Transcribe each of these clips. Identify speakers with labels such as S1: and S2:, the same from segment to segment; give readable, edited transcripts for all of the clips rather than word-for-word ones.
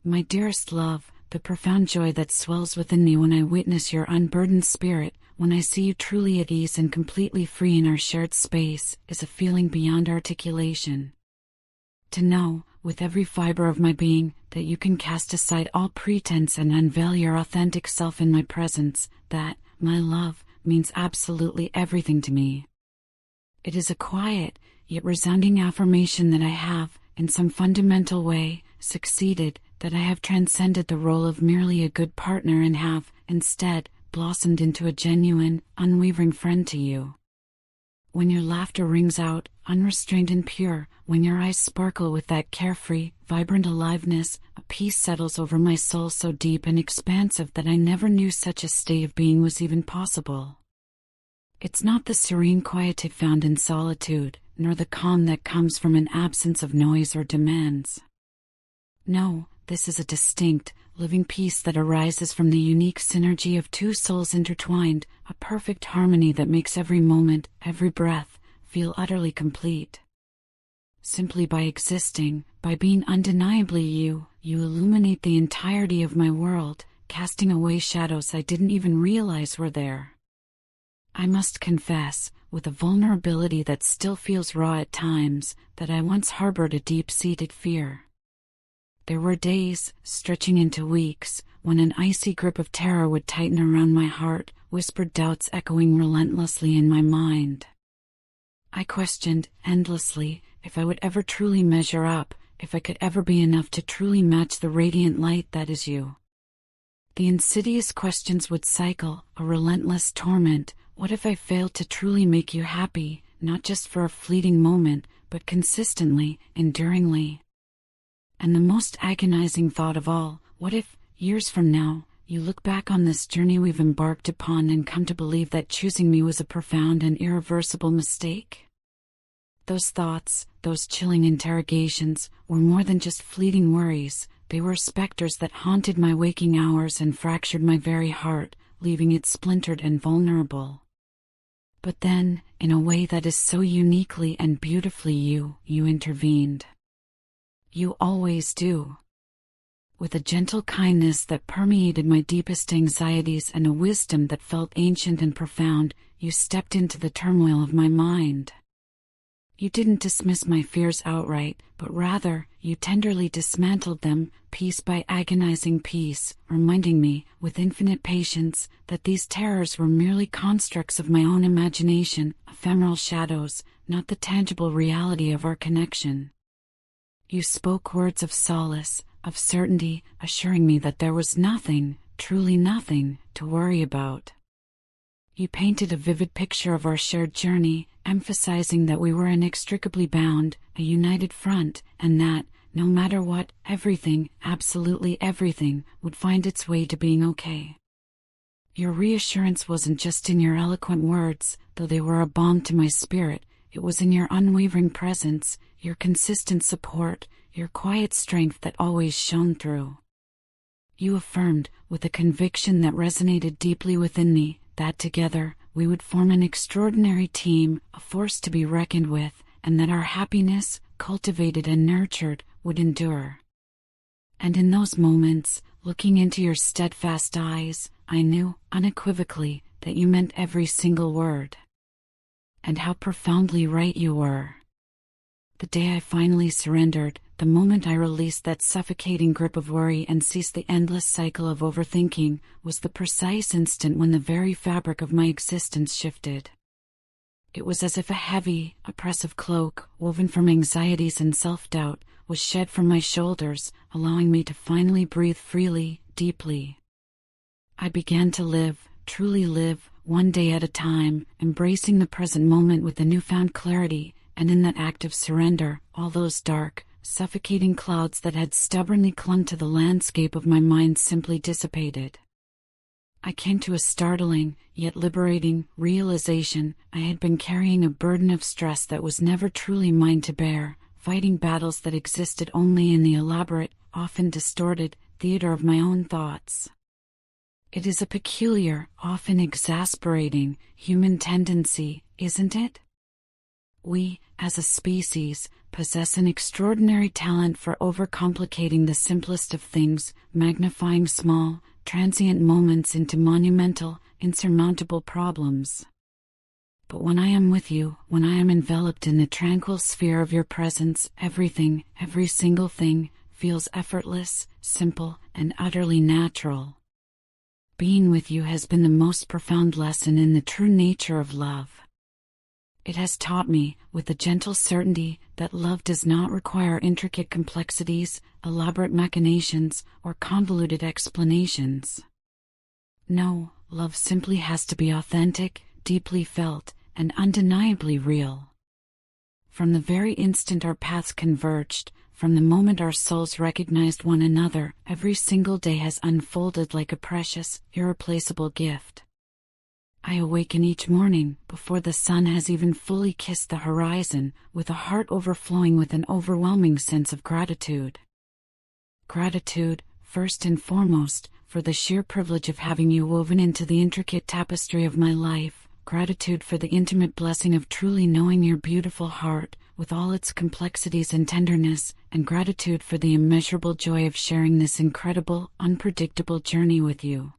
S1: My dearest love, the profound joy that swells within me when I witness your unburdened spirit, when I see you truly at ease and completely free in our shared space, is a feeling beyond articulation. To know, with every fiber of my being, that you can cast aside all pretense and unveil your authentic self in my presence, that, my love, means absolutely everything to me. It is a quiet, yet resounding affirmation that I have, in some fundamental way, succeeded, that I have transcended the role of merely a good partner and have, instead, blossomed into a genuine, unwavering friend to you. When your laughter rings out, unrestrained and pure, when your eyes sparkle with that carefree, vibrant aliveness, a peace settles over my soul so deep and expansive that I never knew such a state of being was even possible. It's not the serene quietude found in solitude, nor the calm that comes from an absence of noise or demands. No, this is a distinct, living peace that arises from the unique synergy of two souls intertwined, a perfect harmony that makes every moment, every breath, feel utterly complete. Simply by existing, by being undeniably you, you illuminate the entirety of my world, casting away shadows I didn't even realize were there. I must confess, with a vulnerability that still feels raw at times, that I once harbored a deep-seated fear. There were days, stretching into weeks, when an icy grip of terror would tighten around my heart, whispered doubts echoing relentlessly in my mind. I questioned, endlessly, if I would ever truly measure up, if I could ever be enough to truly match the radiant light that is you. The insidious questions would cycle, a relentless torment. What if I failed to truly make you happy, not just for a fleeting moment, but consistently, enduringly? And the most agonizing thought of all, what if, years from now, you look back on this journey we've embarked upon and come to believe that choosing me was a profound and irreversible mistake? Those thoughts, those chilling interrogations, were more than just fleeting worries. They were specters that haunted my waking hours and fractured my very heart, leaving it splintered and vulnerable. But then, in a way that is so uniquely and beautifully you intervened. You always do. With a gentle kindness that permeated my deepest anxieties and a wisdom that felt ancient and profound, you stepped into the turmoil of my mind. You didn't dismiss my fears outright, but rather, you tenderly dismantled them, piece by agonizing piece, reminding me, with infinite patience, that these terrors were merely constructs of my own imagination, ephemeral shadows, not the tangible reality of our connection. You spoke words of solace, of certainty, assuring me that there was nothing, truly nothing, to worry about. You painted a vivid picture of our shared journey, emphasizing that we were inextricably bound, a united front, and that, no matter what, everything, absolutely everything, would find its way to being okay. Your reassurance wasn't just in your eloquent words, though they were a balm to my spirit. It was in your unwavering presence, your consistent support, your quiet strength that always shone through. You affirmed, with a conviction that resonated deeply within me, that together, we would form an extraordinary team, a force to be reckoned with, and that our happiness, cultivated and nurtured, would endure. And in those moments, looking into your steadfast eyes, I knew, unequivocally, that you meant every single word. And how profoundly right you were. The day I finally surrendered, the moment I released that suffocating grip of worry and ceased the endless cycle of overthinking, was the precise instant when the very fabric of my existence shifted. It was as if a heavy, oppressive cloak, woven from anxieties and self-doubt, was shed from my shoulders, allowing me to finally breathe freely, deeply. I began to live, truly live, one day at a time, embracing the present moment with a newfound clarity, and in that act of surrender, all those dark, suffocating clouds that had stubbornly clung to the landscape of my mind simply dissipated. I came to a startling, yet liberating, realization. I had been carrying a burden of stress that was never truly mine to bear, fighting battles that existed only in the elaborate, often distorted, theater of my own thoughts. It is a peculiar, often exasperating, human tendency, isn't it? We, as a species, possess an extraordinary talent for overcomplicating the simplest of things, magnifying small, transient moments into monumental, insurmountable problems. But when I am with you, when I am enveloped in the tranquil sphere of your presence, everything, every single thing, feels effortless, simple, and utterly natural. Being with you has been the most profound lesson in the true nature of love. It has taught me, with a gentle certainty, that love does not require intricate complexities, elaborate machinations, or convoluted explanations. No, love simply has to be authentic, deeply felt, and undeniably real. From the very instant our paths converged, from the moment our souls recognized one another, every single day has unfolded like a precious, irreplaceable gift. I awaken each morning, before the sun has even fully kissed the horizon, with a heart overflowing with an overwhelming sense of gratitude. Gratitude, first and foremost, for the sheer privilege of having you woven into the intricate tapestry of my life. Gratitude for the intimate blessing of truly knowing your beautiful heart, with all its complexities and tenderness, and gratitude for the immeasurable joy of sharing this incredible, unpredictable journey with you.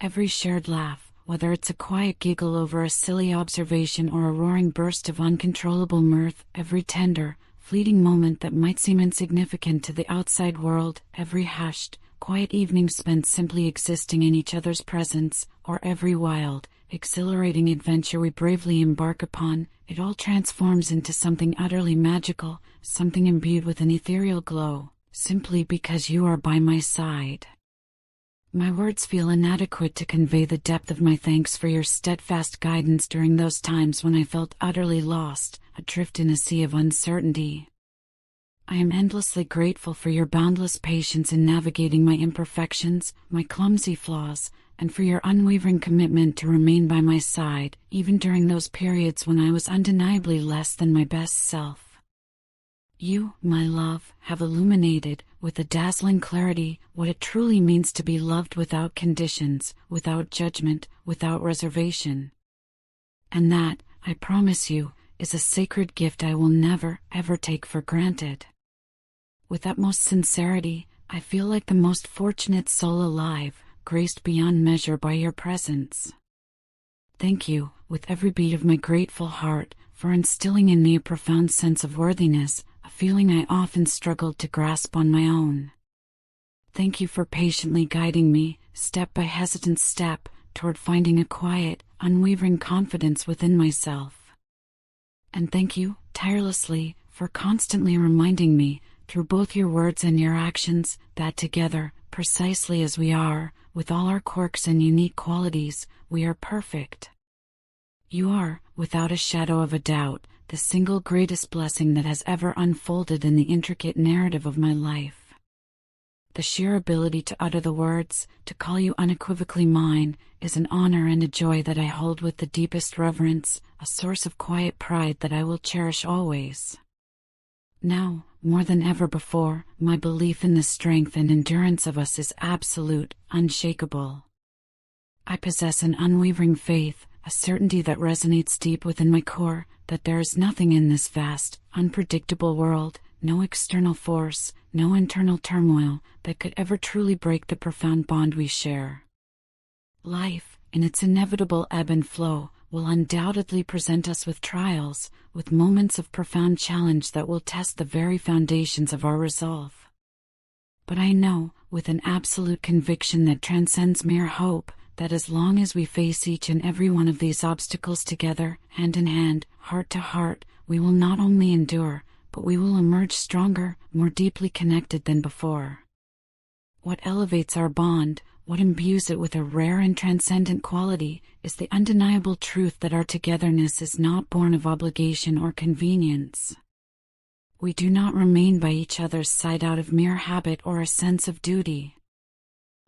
S1: Every shared laugh, whether it's a quiet giggle over a silly observation or a roaring burst of uncontrollable mirth, every tender, fleeting moment that might seem insignificant to the outside world, every hushed, quiet evening spent simply existing in each other's presence, or every wild, exhilarating adventure we bravely embark upon, it all transforms into something utterly magical, something imbued with an ethereal glow, simply because you are by my side. My words feel inadequate to convey the depth of my thanks for your steadfast guidance during those times when I felt utterly lost, adrift in a sea of uncertainty. I am endlessly grateful for your boundless patience in navigating my imperfections, my clumsy flaws, and for your unwavering commitment to remain by my side, even during those periods when I was undeniably less than my best self. You, my love, have illuminated, with a dazzling clarity, what it truly means to be loved without conditions, without judgment, without reservation. And that, I promise you, is a sacred gift I will never, ever take for granted. With utmost sincerity, I feel like the most fortunate soul alive, graced beyond measure by your presence. Thank you, with every beat of my grateful heart, for instilling in me a profound sense of worthiness, a feeling I often struggled to grasp on my own. Thank you for patiently guiding me, step by hesitant step, toward finding a quiet, unwavering confidence within myself. And thank you, tirelessly, for constantly reminding me, through both your words and your actions, that together, precisely as we are, with all our quirks and unique qualities, we are perfect. You are, without a shadow of a doubt, the single greatest blessing that has ever unfolded in the intricate narrative of my life. The sheer ability to utter the words, to call you unequivocally mine, is an honor and a joy that I hold with the deepest reverence, a source of quiet pride that I will cherish always. Now, more than ever before, my belief in the strength and endurance of us is absolute, unshakable. I possess an unwavering faith, a certainty that resonates deep within my core, that there is nothing in this vast, unpredictable world, no external force, no internal turmoil, that could ever truly break the profound bond we share. Life, in its inevitable ebb and flow, will undoubtedly present us with trials, with moments of profound challenge that will test the very foundations of our resolve. But I know, with an absolute conviction that transcends mere hope, that as long as we face each and every one of these obstacles together, hand in hand, heart to heart, we will not only endure, but we will emerge stronger, more deeply connected than before. What elevates our bond, what imbues it with a rare and transcendent quality, is the undeniable truth that our togetherness is not born of obligation or convenience. We do not remain by each other's side out of mere habit or a sense of duty.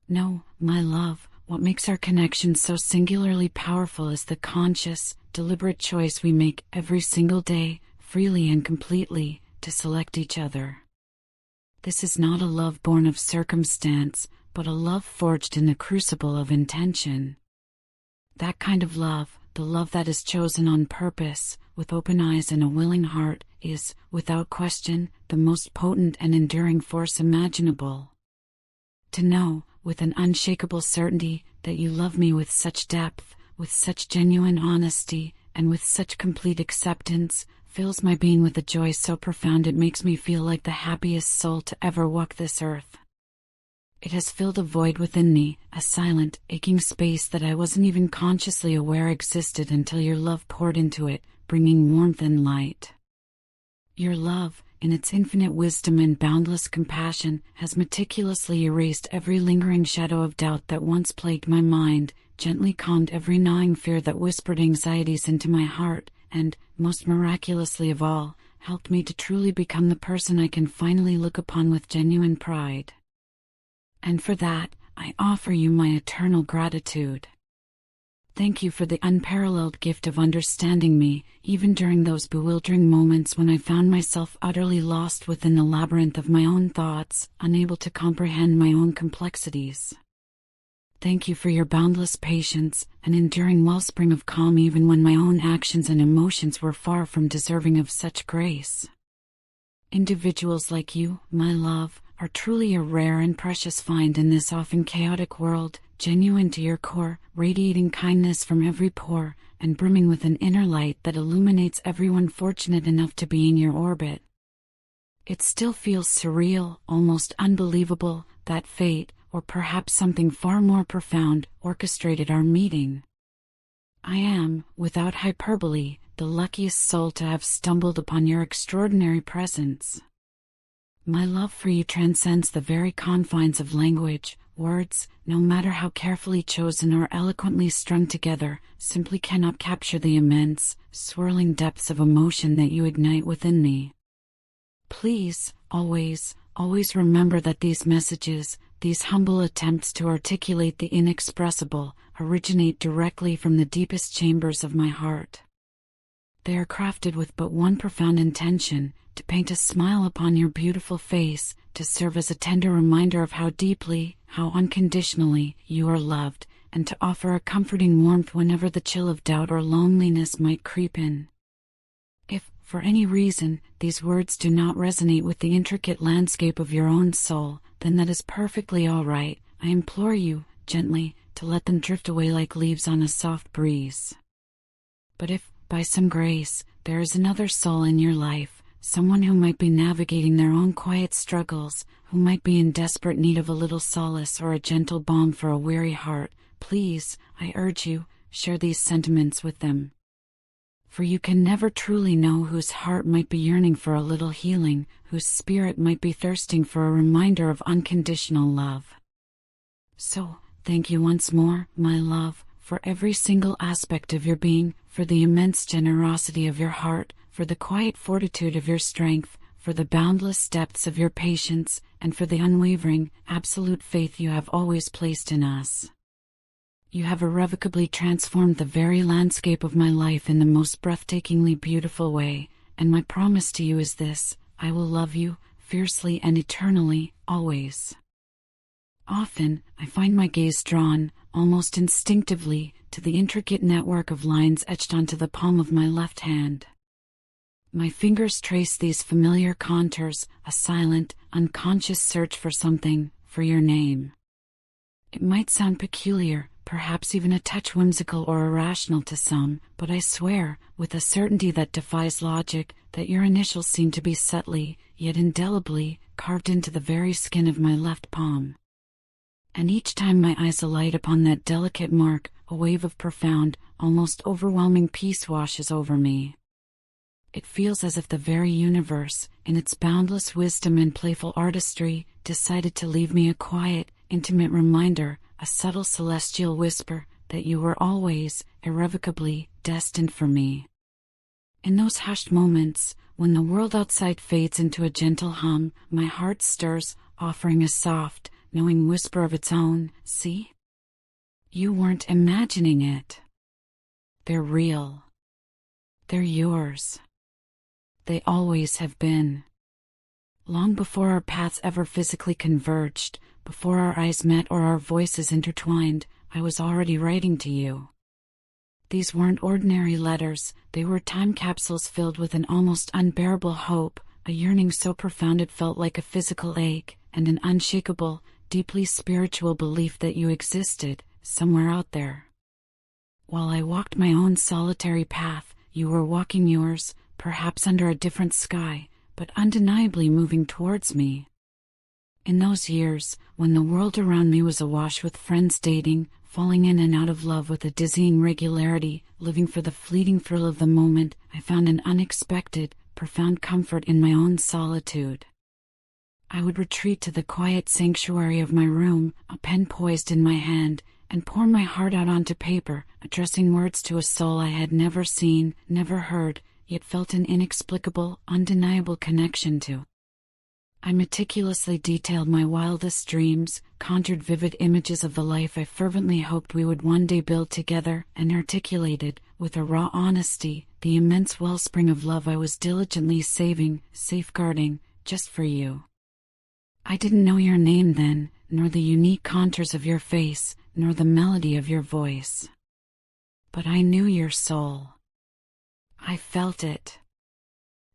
S1: No, my love, what makes our connection so singularly powerful is the conscious, deliberate choice we make every single day, freely and completely, to select each other. This is not a love born of circumstance, but a love forged in the crucible of intention. That kind of love, the love that is chosen on purpose, with open eyes and a willing heart, is, without question, the most potent and enduring force imaginable. To know, with an unshakable certainty, that you love me with such depth, with such genuine honesty, and with such complete acceptance, fills my being with a joy so profound it makes me feel like the happiest soul to ever walk this earth. It has filled a void within me, a silent, aching space that I wasn't even consciously aware existed until your love poured into it, bringing warmth and light. Your love, in its infinite wisdom and boundless compassion, has meticulously erased every lingering shadow of doubt that once plagued my mind, gently calmed every gnawing fear that whispered anxieties into my heart, and, most miraculously of all, helped me to truly become the person I can finally look upon with genuine pride. And for that, I offer you my eternal gratitude. Thank you for the unparalleled gift of understanding me, even during those bewildering moments when I found myself utterly lost within the labyrinth of my own thoughts, unable to comprehend my own complexities. Thank you for your boundless patience, an enduring wellspring of calm even when my own actions and emotions were far from deserving of such grace. Individuals like you, my love, are truly a rare and precious find in this often chaotic world, genuine to your core, radiating kindness from every pore, and brimming with an inner light that illuminates everyone fortunate enough to be in your orbit. It still feels surreal, almost unbelievable, that fate, or perhaps something far more profound, orchestrated our meeting. I am, without hyperbole, the luckiest soul to have stumbled upon your extraordinary presence. My love for you transcends the very confines of language. Words, no matter how carefully chosen or eloquently strung together, simply cannot capture the immense, swirling depths of emotion that you ignite within me. Please, always, always remember that these messages, these humble attempts to articulate the inexpressible, originate directly from the deepest chambers of my heart. They are crafted with but one profound intention: to paint a smile upon your beautiful face, to serve as a tender reminder of how deeply, how unconditionally, you are loved, and to offer a comforting warmth whenever the chill of doubt or loneliness might creep in. If, for any reason, these words do not resonate with the intricate landscape of your own soul, then that is perfectly all right. I implore you, gently, to let them drift away like leaves on a soft breeze. But if, by some grace, there is another soul in your life, someone who might be navigating their own quiet struggles, who might be in desperate need of a little solace or a gentle balm for a weary heart, please, I urge you, share these sentiments with them. For you can never truly know whose heart might be yearning for a little healing, whose spirit might be thirsting for a reminder of unconditional love. So, thank you once more, my love, for every single aspect of your being, for the immense generosity of your heart, for the quiet fortitude of your strength, for the boundless depths of your patience, and for the unwavering, absolute faith you have always placed in us. You have irrevocably transformed the very landscape of my life in the most breathtakingly beautiful way, and my promise to you is this: I will love you, fiercely and eternally, always. Often, I find my gaze drawn, almost instinctively, to the intricate network of lines etched onto the palm of my left hand. My fingers trace these familiar contours, a silent, unconscious search for something, for your name. It might sound peculiar, perhaps even a touch whimsical or irrational to some, but I swear, with a certainty that defies logic, that your initials seem to be subtly, yet indelibly, carved into the very skin of my left palm. And each time my eyes alight upon that delicate mark, a wave of profound, almost overwhelming peace washes over me. It feels as if the very universe, in its boundless wisdom and playful artistry, decided to leave me a quiet, intimate reminder, a subtle celestial whisper, that you were always, irrevocably, destined for me. In those hushed moments, when the world outside fades into a gentle hum, my heart stirs, offering a soft, knowing whisper of its own. See? You weren't imagining it. They're real. They're yours. They always have been. Long before our paths ever physically converged, before our eyes met or our voices intertwined, I was already writing to you. These weren't ordinary letters, they were time capsules filled with an almost unbearable hope, a yearning so profound it felt like a physical ache, and an unshakable, deeply spiritual belief that you existed, somewhere out there. While I walked my own solitary path, you were walking yours, perhaps under a different sky, but undeniably moving towards me. In those years, when the world around me was awash with friends dating, falling in and out of love with a dizzying regularity, living for the fleeting thrill of the moment, I found an unexpected, profound comfort in my own solitude. I would retreat to the quiet sanctuary of my room, a pen poised in my hand, and pour my heart out onto paper, addressing words to a soul I had never seen, never heard, yet felt an inexplicable, undeniable connection to. I meticulously detailed my wildest dreams, conjured vivid images of the life I fervently hoped we would one day build together, and articulated, with a raw honesty, the immense wellspring of love I was diligently saving, safeguarding, just for you. I didn't know your name then, nor the unique contours of your face, nor the melody of your voice. But I knew your soul. I felt it.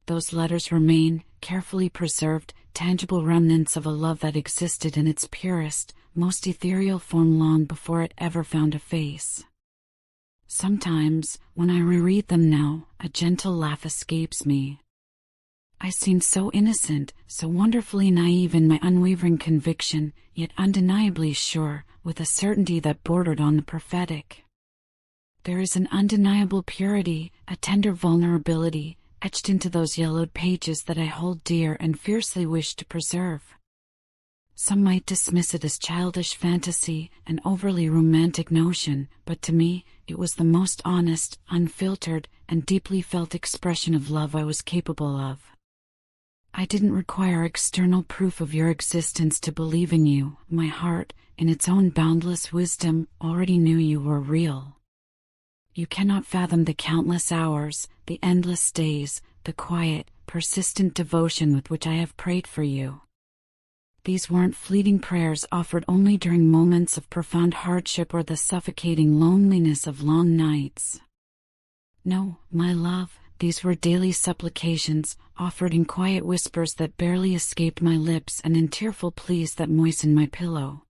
S1: Those letters remain, carefully preserved, tangible remnants of a love that existed in its purest, most ethereal form long before it ever found a face. Sometimes, when I reread them now, a gentle laugh escapes me. I seemed so innocent, so wonderfully naive in my unwavering conviction, yet undeniably sure, with a certainty that bordered on the prophetic. There is an undeniable purity, a tender vulnerability, etched into those yellowed pages that I hold dear and fiercely wish to preserve. Some might dismiss it as childish fantasy, an overly romantic notion, but to me, it was the most honest, unfiltered, and deeply felt expression of love I was capable of. I didn't require external proof of your existence to believe in you. My heart, in its own boundless wisdom, already knew you were real. You cannot fathom the countless hours, the endless days, the quiet, persistent devotion with which I have prayed for you. These weren't fleeting prayers offered only during moments of profound hardship or the suffocating loneliness of long nights. No, my love, these were daily supplications, offered in quiet whispers that barely escaped my lips and in tearful pleas that moistened my pillow.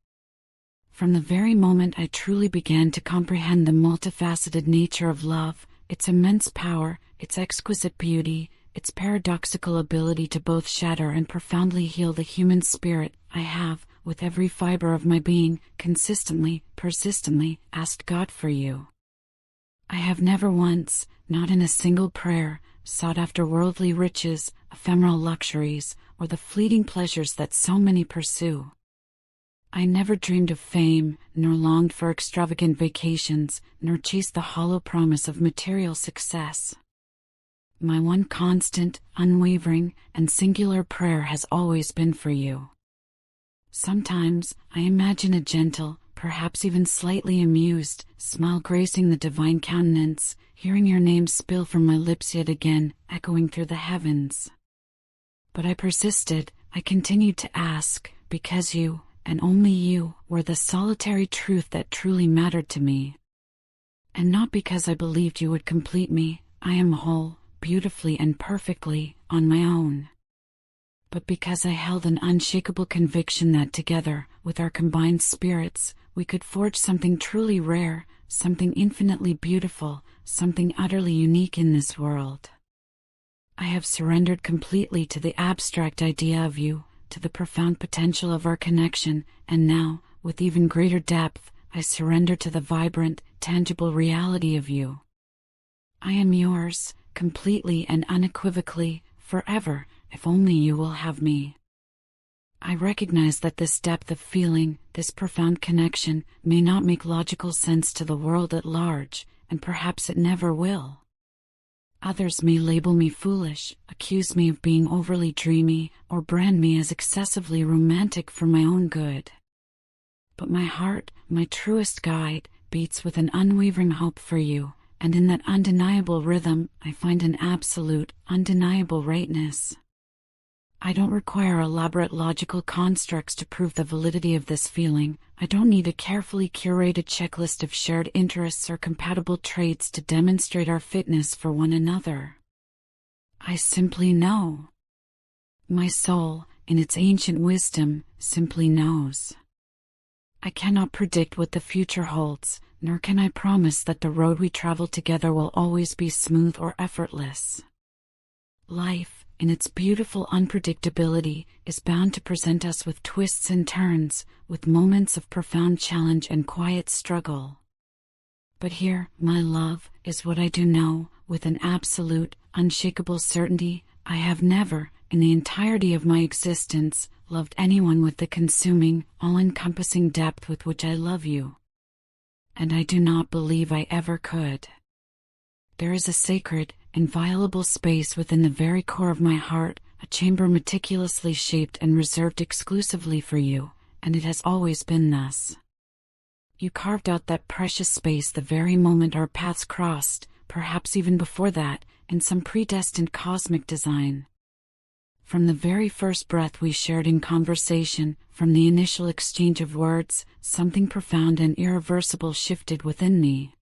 S1: From the very moment I truly began to comprehend the multifaceted nature of love, its immense power, its exquisite beauty, its paradoxical ability to both shatter and profoundly heal the human spirit, I have, with every fiber of my being, consistently, persistently, asked God for you. I have never once, not in a single prayer, sought after worldly riches, ephemeral luxuries, or the fleeting pleasures that so many pursue. I never dreamed of fame, nor longed for extravagant vacations, nor chased the hollow promise of material success. My one constant, unwavering, and singular prayer has always been for you. Sometimes, I imagine a gentle, perhaps even slightly amused, smile gracing the divine countenance, hearing your name spill from my lips yet again, echoing through the heavens. But I persisted, I continued to ask, because you, and only you, were the solitary truth that truly mattered to me. And not because I believed you would complete me, I am whole, beautifully and perfectly, on my own. But because I held an unshakable conviction that together, with our combined spirits, we could forge something truly rare, something infinitely beautiful, something utterly unique in this world. I have surrendered completely to the abstract idea of you, to the profound potential of our connection, and now, with even greater depth, I surrender to the vibrant, tangible reality of you. I am yours, completely and unequivocally, forever, if only you will have me. I recognize that this depth of feeling, this profound connection, may not make logical sense to the world at large, and perhaps it never will. Others may label me foolish, accuse me of being overly dreamy, or brand me as excessively romantic for my own good. But my heart, my truest guide, beats with an unwavering hope for you, and in that undeniable rhythm I find an absolute, undeniable rightness. I don't require elaborate logical constructs to prove the validity of this feeling. I don't need a carefully curated checklist of shared interests or compatible traits to demonstrate our fitness for one another. I simply know. My soul, in its ancient wisdom, simply knows. I cannot predict what the future holds, nor can I promise that the road we travel together will always be smooth or effortless. Life, in its beautiful unpredictability, is bound to present us with twists and turns, with moments of profound challenge and quiet struggle. But here, my love, is what I do know, with an absolute, unshakable certainty: I have never, in the entirety of my existence, loved anyone with the consuming, all-encompassing depth with which I love you. And I do not believe I ever could. There is a sacred, inviolable space within the very core of my heart, a chamber meticulously shaped and reserved exclusively for you, and it has always been thus. You carved out that precious space the very moment our paths crossed, perhaps even before that, in some predestined cosmic design. From the very first breath we shared in conversation, from the initial exchange of words, something profound and irreversible shifted within me.